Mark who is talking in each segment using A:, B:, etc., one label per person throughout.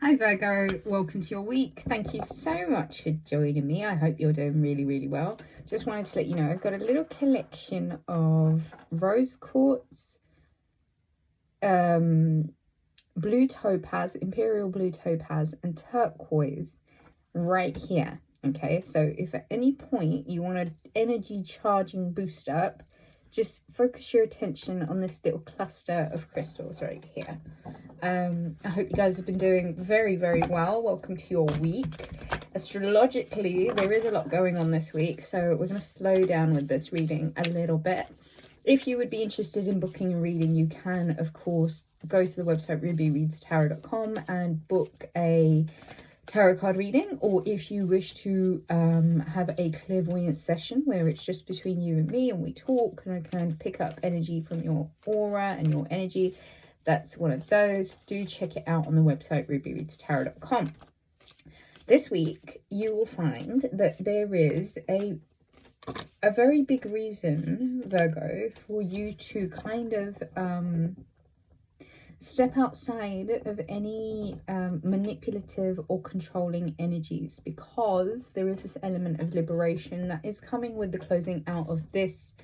A: Hi Virgo, welcome to your week. Thank you so much for joining me. I hope you're doing really well. Just wanted to let you know I've got a little collection of rose quartz, blue topaz, imperial blue topaz and turquoise right here. Okay, so if at any point you want an energy charging boost up, just focus your attention on this little cluster of crystals right here. I hope you guys have been doing very well. Welcome to your week. Astrologically, there is a lot going on this week, so we're going to slow down with this reading a little bit. If you would be interested in booking a reading, you can, of course, go to the website rubyreadstarot.com and book a tarot card reading, or if you wish to have a clairvoyant session where it's just between you and me and we talk and I can pick up energy from your aura and your energy, that's one of those. Do check it out on the website rubyreadstarot.com. This week you will find that there is a very big reason, Virgo, for you to kind of step outside of any manipulative or controlling energies, because there is this element of liberation that is coming with the closing out of this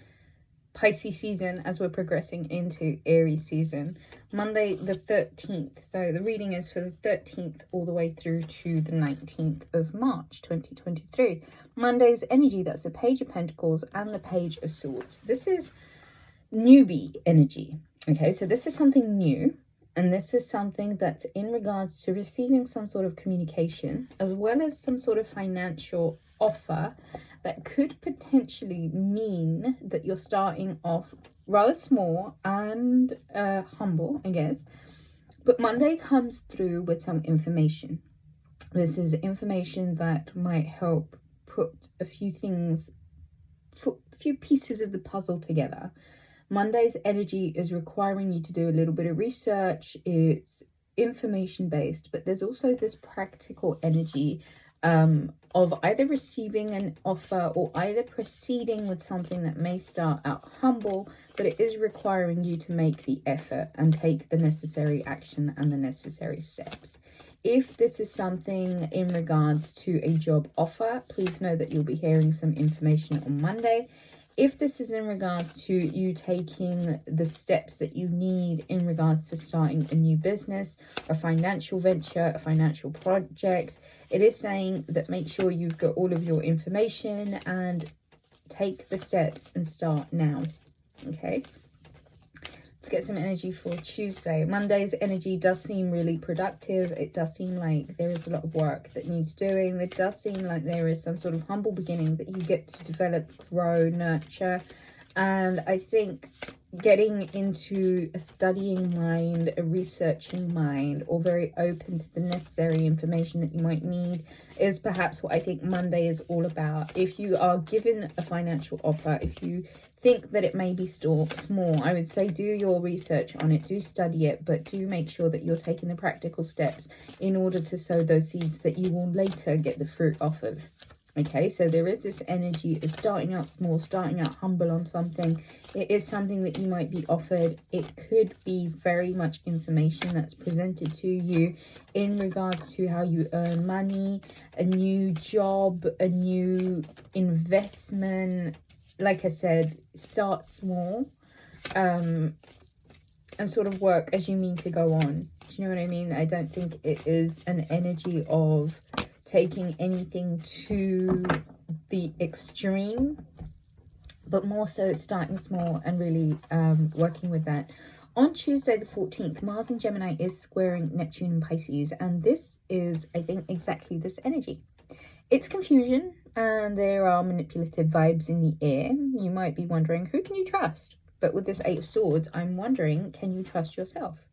A: Pisces season as we're progressing into Aries season. Monday the 13th. So the reading is for the 13th all the way through to the 19th of March 2023. Monday's energy, that's the Page of Pentacles and the Page of Swords. This is newbie energy. Okay, so this is something new. And this is something that's in regards to receiving some sort of communication as well as some sort of financial offer that could potentially mean that you're starting off rather small and humble, I guess. But Monday comes through with some information. This is information that might help put a few things, a few pieces of the puzzle together. Monday's energy is requiring you to do a little bit of research. It's information based, but there's also this practical energy of either receiving an offer or either proceeding with something that may start out humble, but it is requiring you to make the effort and take the necessary action and the necessary steps. If this is something in regards to a job offer, please know that you'll be hearing some information on Monday. If this is in regards to you taking the steps that you need in regards to starting a new business, a financial venture, a financial project, it is saying that make sure you've got all of your information and take the steps and start now. Okay. Let's get some energy for Tuesday. Monday's energy does seem really productive. It does seem like there is a lot of work that needs doing. It does seem like there is some sort of humble beginning that you get to develop, grow, nurture. And I think getting into a studying mind, a researching mind, or very open to the necessary information that you might need is perhaps what I think Monday is all about. If you are given a financial offer, if you think that it may be small, I would say do your research on it, do study it, but do make sure that you're taking the practical steps in order to sow those seeds that you will later get the fruit off of. Okay, so there is this energy of starting out small, starting out humble on something. It is something that you might be offered. It could be very much information that's presented to you in regards to how you earn money, a new job, a new investment. Like I said, start small and sort of work as you mean to go on. Do you know what I mean? I don't think it is an energy of taking anything to the extreme, but more so starting small and really working with that. On Tuesday the 14th, Mars in Gemini is squaring Neptune in Pisces, and this is, I think, exactly this energy. It's confusion and there are manipulative vibes in the air. You might be wondering, who can you trust? But with this Eight of Swords, I'm wondering, can you trust yourself?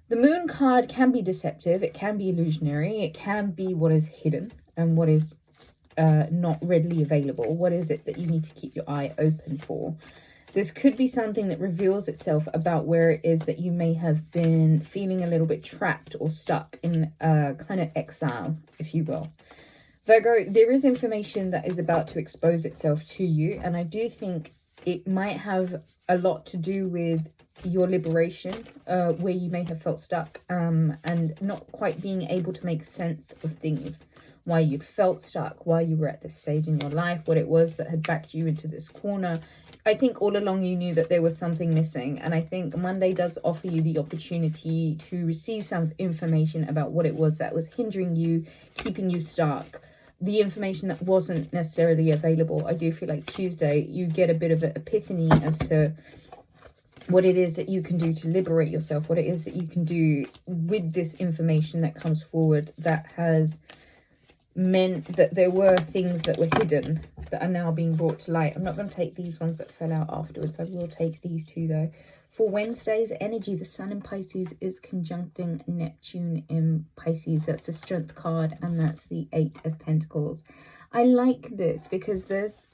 A: The Moon card can be deceptive, it can be illusionary, it can be what is hidden and what is not readily available. What is it that you need to keep your eye open for? This could be something that reveals itself about where it is that you may have been feeling a little bit trapped or stuck in kind of exile, if you will. Virgo, there is information that is about to expose itself to you, and I do think it might have a lot to do with your liberation, where you may have felt stuck, and not quite being able to make sense of things, why you'd felt stuck, why you were at this stage in your life, what it was that had backed you into this corner. I think all along you knew that there was something missing, and I think Monday does offer you the opportunity to receive some information about what it was that was hindering you, keeping you stuck, the information that wasn't necessarily available. I do feel like Tuesday you get a bit of an epiphany as to what it is that you can do to liberate yourself, what it is that you can do with this information that comes forward that has meant that there were things that were hidden that are now being brought to light. I'm not going to take these ones that fell out afterwards. I will take these two though. For Wednesday's energy, the Sun in Pisces is conjuncting Neptune in Pisces. That's the Strength card, and that's the 8 of Pentacles. I like this because there's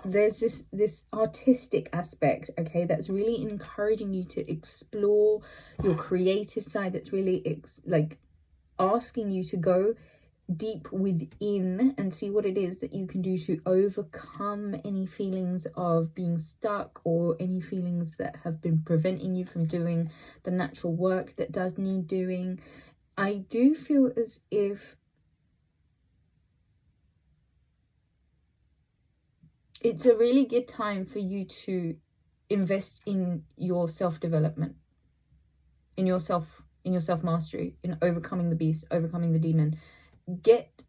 A: this artistic aspect, okay, that's really encouraging you to explore your creative side, that's really like asking you to go deep within and see what it is that you can do to overcome any feelings of being stuck or any feelings that have been preventing you from doing the natural work that does need doing. I do feel as if it's a really good time for you to invest in your self-development, in your self-mastery, in overcoming the beast, overcoming the demon. Get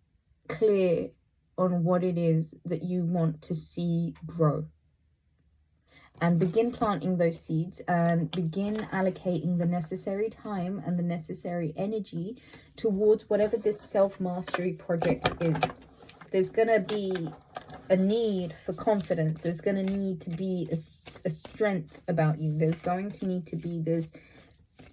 A: clear on what it is that you want to see grow, and begin planting those seeds and begin allocating the necessary time and the necessary energy towards whatever this self-mastery project is. There's going to be a need for confidence. There's going to need to be a strength about you. There's going to need to be this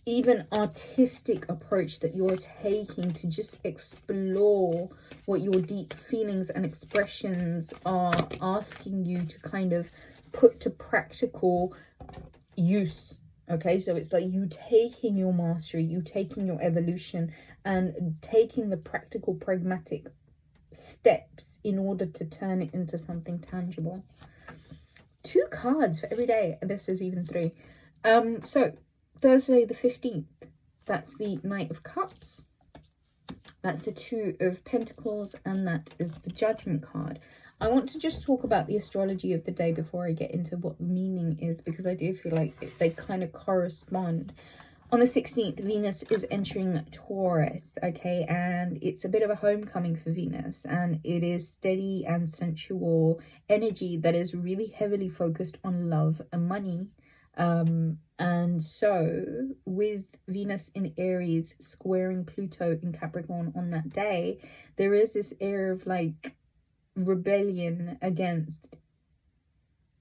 A: even artistic approach that you're taking to just explore what your deep feelings and expressions are asking you to kind of put to practical use. Okay, so it's like you taking your mastery, you taking your evolution, and taking the practical, pragmatic steps in order to turn it into something tangible. 2 cards for every day. This is even 3. So Thursday the 15th, that's the Knight of Cups, that's the 2 of Pentacles, and that is the Judgment card. I want to just talk about the astrology of the day before I get into what the meaning is, because I do feel like they kind of correspond. On the 16th, Venus is entering Taurus, okay, and it's a bit of a homecoming for Venus, and it is steady and sensual energy that is really heavily focused on love and money. And so with Venus in Aries squaring Pluto in Capricorn on that day, there is this air of like rebellion against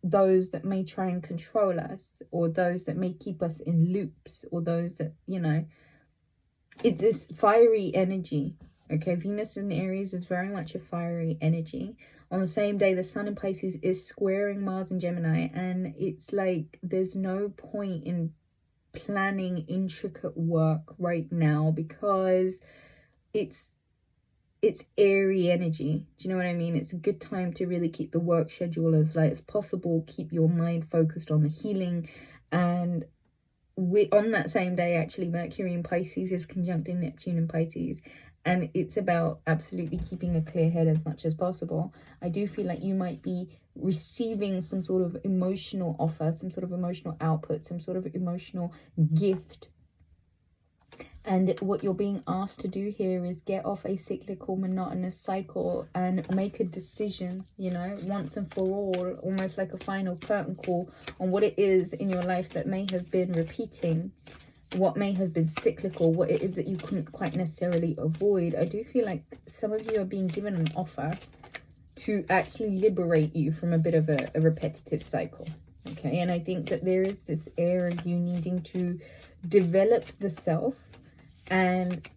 A: those that may try and control us, or those that may keep us in loops, or those that, you know, it's this fiery energy. Okay, Venus in Aries is very much a fiery energy. On the same day, the Sun in Pisces is squaring Mars in Gemini, and it's like there's no point in planning intricate work right now because it's airy energy. Do you know what I mean? It's a good time to really keep the work schedule as light as possible, keep your mind focused on the healing. And on that same day, actually, Mercury in Pisces is conjuncting Neptune in Pisces, and it's about absolutely keeping a clear head as much as possible. I do feel like you might be receiving some sort of emotional offer, some sort of emotional output, some sort of emotional gift. And what you're being asked to do here is get off a cyclical, monotonous cycle and make a decision, you know, once and for all, almost like a final curtain call on what it is in your life that may have been repeating, what may have been cyclical, what it is that you couldn't quite necessarily avoid. I do feel like some of you are being given an offer to actually liberate you from a bit of a repetitive cycle. Okay, and I think that there is this air of you needing to develop the self and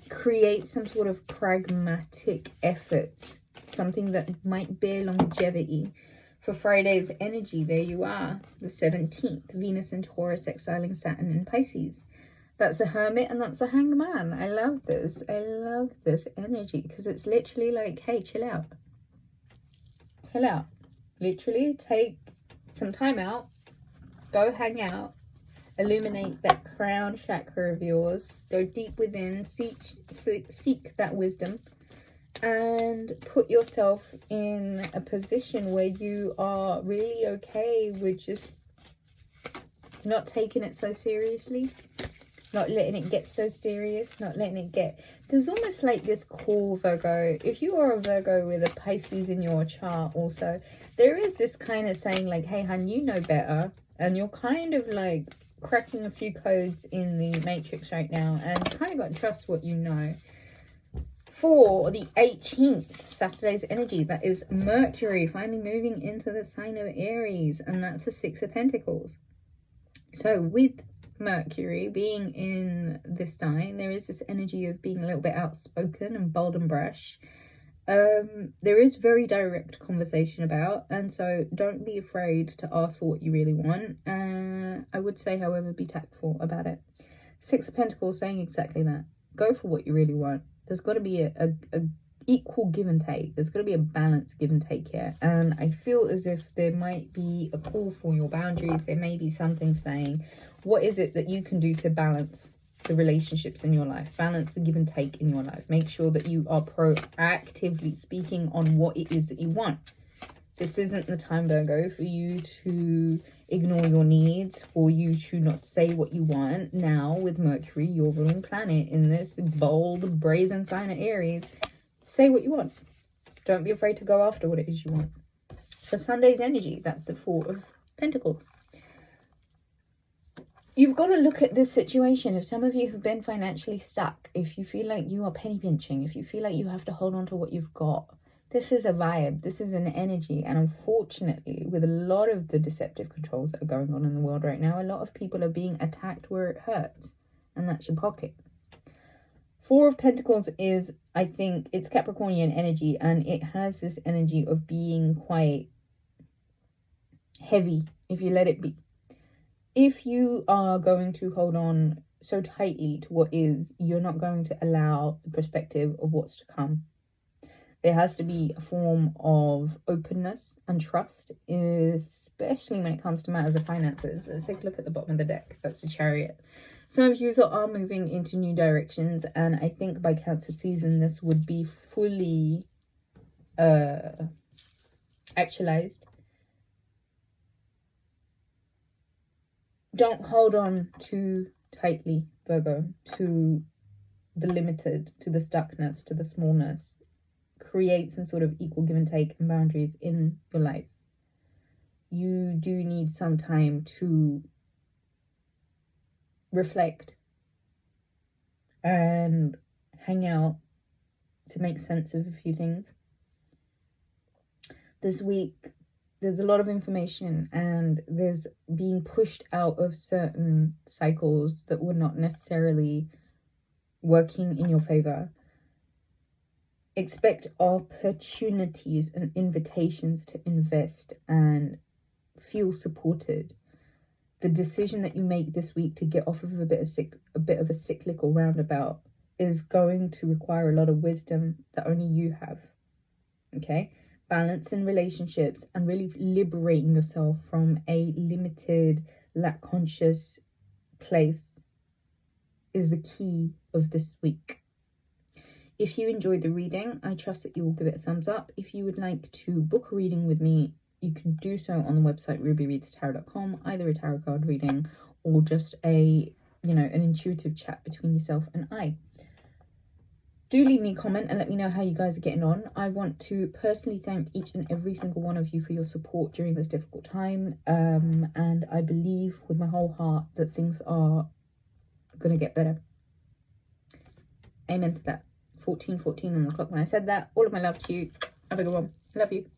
A: create some sort of pragmatic efforts, something that might bear longevity. For Friday's energy, there you are, the 17th, Venus in Taurus exiling Saturn in Pisces. That's a Hermit and that's a Hanged Man. I love this. I love this energy because it's literally like, hey, chill out. Chill out. Literally take some time out, go hang out, Illuminate that crown chakra of yours. Go deep within. Seek that wisdom. And put yourself in a position where you are really okay with just not taking it so seriously. Not letting it get so serious. Not letting it get... There's almost like this cool Virgo. If you are a Virgo with a Pisces in your chart also, there is this kind of saying like, hey, hun, you know better. And you're kind of like cracking a few codes in the matrix right now. And you kind of got to trust what you know. For the 18th, Saturday's energy, that is Mercury finally moving into the sign of Aries, and that's the Six of Pentacles. So with Mercury being in this sign, there is this energy of being a little bit outspoken and bold and brash. There is very direct conversation about, and so don't be afraid to ask for what you really want. I would say, however, be tactful about it. Six of Pentacles saying exactly that. Go for what you really want. There's got to be a equal give and take. There's got to be a balanced give and take here. And I feel as if there might be a call for your boundaries. There may be something saying, what is it that you can do to balance the relationships in your life? Balance the give and take in your life. Make sure that you are proactively speaking on what it is that you want. This isn't the time, Virgo, for you to ignore your needs, for you to not say what you want. Now, with Mercury, your ruling planet, in this bold, brazen sign of Aries, say what you want. Don't be afraid to go after what it is you want. For Sunday's energy, that's the Four of Pentacles. You've got to look at this situation. If some of you have been financially stuck, if you feel like you are penny pinching, if you feel like you have to hold on to what you've got, this is a vibe, this is an energy, and unfortunately, with a lot of the deceptive controls that are going on in the world right now, a lot of people are being attacked where it hurts, and that's your pocket. Four of Pentacles is, I think, it's Capricornian energy, and it has this energy of being quite heavy if you let it be. If you are going to hold on so tightly to what is, you're not going to allow the perspective of what's to come. There has to be a form of openness and trust, especially when it comes to matters of finances. Let's take a look at the bottom of the deck. That's the Chariot. Some of you are moving into new directions, and I think by Cancer season, this would be fully actualized. Don't hold on too tightly, Virgo, to the limited, to the stuckness, to the smallness. Create some sort of equal give and take and boundaries in your life. You do need some time to reflect and hang out to make sense of a few things. This week, there's a lot of information, and there's being pushed out of certain cycles that were not necessarily working in your favor. Expect opportunities and invitations to invest and feel supported. The decision that you make this week to get off of a bit of a cyclical roundabout is going to require a lot of wisdom that only you have. Okay? Balance in relationships and really liberating yourself from a limited, lack-conscious place is the key of this week. If you enjoyed the reading, I trust that you will give it a thumbs up. If you would like to book a reading with me, you can do so on the website rubyreadstarot.com, either a tarot card reading or just an intuitive chat between yourself and I. Do leave me a comment and let me know how you guys are getting on. I want to personally thank each and every single one of you for your support during this difficult time. And I believe with my whole heart that things are going to get better. Amen to that. 14:14 on the clock when I said that. All of my love to you. Have a good one. Love you.